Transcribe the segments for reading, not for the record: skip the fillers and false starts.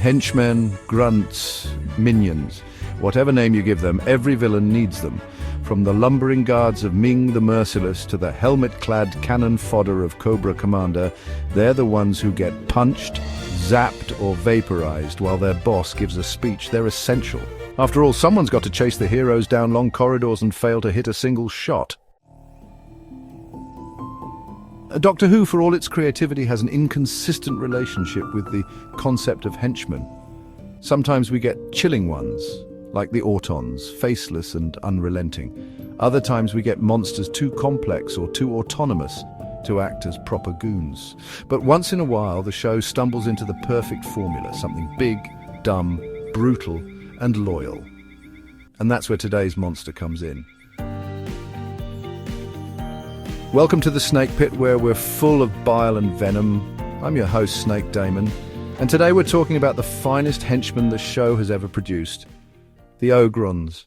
Henchmen, grunts, minions. Whatever name you give them, every villain needs them. From the lumbering guards of Ming the Merciless to the helmet-clad cannon fodder of Cobra Commander, they're the ones who get punched, zapped or vaporized while their boss gives a speech. They're essential. After all, someone's got to chase the heroes down long corridors and fail to hit a single shot. Doctor Who, for all its creativity, has an inconsistent relationship with the concept of henchmen. Sometimes we get chilling ones, like the Ogrons, faceless and unrelenting. Other times we get monsters too complex or too autonomous to act as proper goons. But once in a while, the show stumbles into the perfect formula, something big, dumb, brutal, and loyal. And that's where today's monster comes in. Welcome to the Snake Pit, where we're full of bile and venom. I'm your host, Snake Damon, and today we're talking about the finest henchmen the show has ever produced, the Ogrons.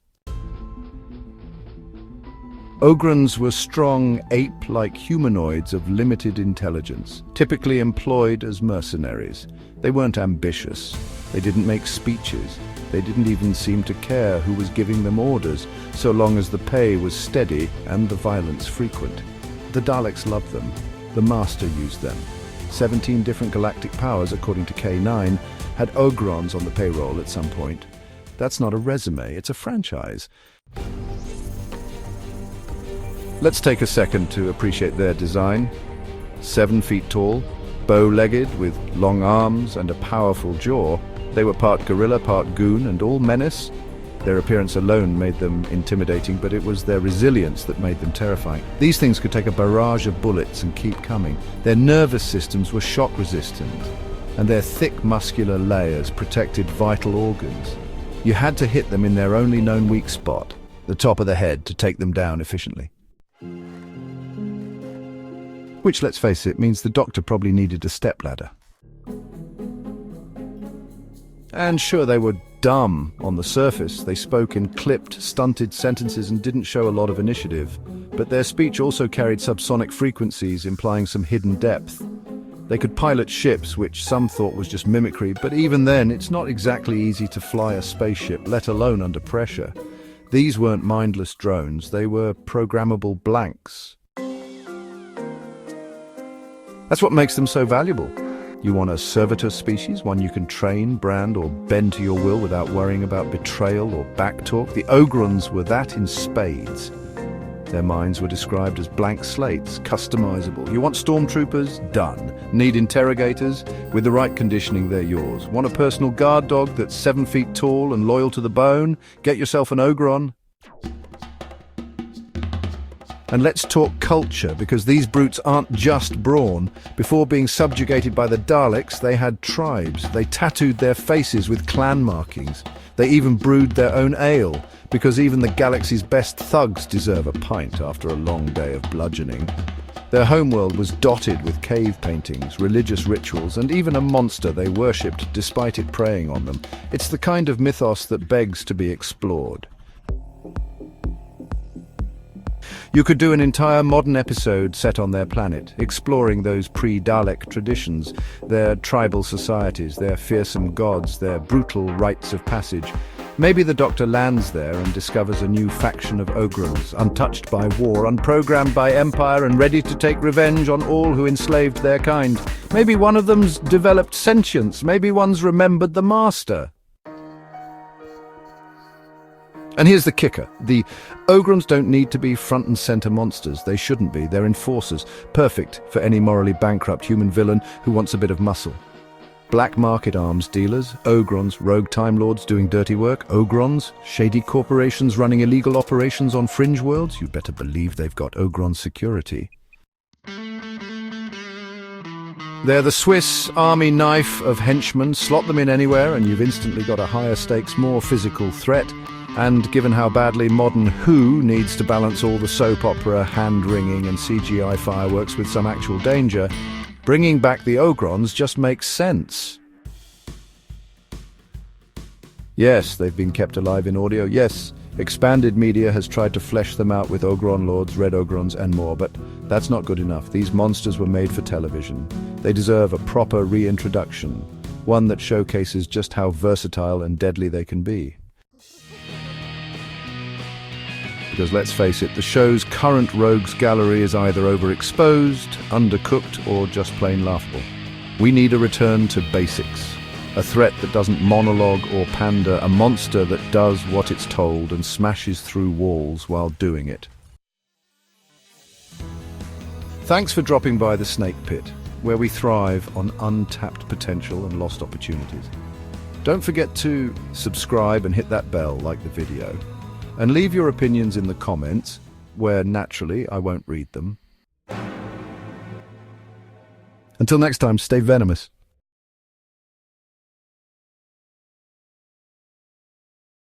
Ogrons were strong, ape-like humanoids of limited intelligence, typically employed as mercenaries. They weren't ambitious. They didn't make speeches. They didn't even seem to care who was giving them orders, so long as the pay was steady and the violence frequent. The Daleks loved them. The Master used them. 17 different galactic powers, according to K9, had Ogrons on the payroll at some point. That's not a resume, it's a franchise. Let's take a second to appreciate their design. 7 feet tall, bow-legged with long arms and a powerful jaw, they were part gorilla, part goon, and all menace. Their appearance alone made them intimidating, but it was their resilience that made them terrifying. These things could take a barrage of bullets and keep coming. Their nervous systems were shock-resistant, and their thick muscular layers protected vital organs. You had to hit them in their only known weak spot, the top of the head, to take them down efficiently. Which, let's face it, means the Doctor probably needed a stepladder. And sure, they were dumb on the surface. They spoke in clipped, stunted sentences and didn't show a lot of initiative. But their speech also carried subsonic frequencies, implying some hidden depth. They could pilot ships, which some thought was just mimicry, but even then, it's not exactly easy to fly a spaceship, let alone under pressure. These weren't mindless drones, they were programmable blanks. That's what makes them so valuable. You want a Servitor species, one you can train, brand, or bend to your will without worrying about betrayal or backtalk. The Ogrons were that in spades. Their minds were described as blank slates, customizable. You want stormtroopers? Done. Need interrogators? With the right conditioning, they're yours. Want a personal guard dog that's 7 feet tall and loyal to the bone? Get yourself an Ogron. And let's talk culture, because these brutes aren't just brawn. Before being subjugated by the Daleks, they had tribes. They tattooed their faces with clan markings. They even brewed their own ale, because even the galaxy's best thugs deserve a pint after a long day of bludgeoning. Their homeworld was dotted with cave paintings, religious rituals, and even a monster they worshipped despite it preying on them. It's the kind of mythos that begs to be explored. You could do an entire modern episode set on their planet, exploring those pre-Dalek traditions, their tribal societies, their fearsome gods, their brutal rites of passage. Maybe the Doctor lands there and discovers a new faction of Ogrons, untouched by war, unprogrammed by Empire, and ready to take revenge on all who enslaved their kind. Maybe one of them's developed sentience, maybe one's remembered the Master. And here's the kicker. The Ogrons don't need to be front and center monsters. They shouldn't be. They're enforcers, perfect for any morally bankrupt human villain who wants a bit of muscle. Black market arms dealers, Ogrons, rogue Time Lords doing dirty work, Ogrons, shady corporations running illegal operations on fringe worlds. You better believe they've got Ogron security. They're the Swiss Army knife of henchmen. Slot them in anywhere and you've instantly got a higher stakes, more physical threat. And given how badly modern Who needs to balance all the soap opera, hand-wringing and CGI fireworks with some actual danger, bringing back the Ogrons just makes sense. Yes, they've been kept alive in audio. Yes, expanded media has tried to flesh them out with Ogron Lords, Red Ogrons and more, but that's not good enough. These monsters were made for television. They deserve a proper reintroduction. one that showcases just how versatile and deadly they can be. Because let's face it, the show's current rogues gallery is either overexposed, undercooked, or just plain laughable. We need a return to basics. A threat that doesn't monologue or pander, a monster that does what it's told and smashes through walls while doing it. Thanks for dropping by the Snake Pit, where we thrive on untapped potential and lost opportunities. Don't forget to subscribe and hit that bell like the video. And leave your opinions in the comments, where naturally I won't read them. Until next time, stay venomous.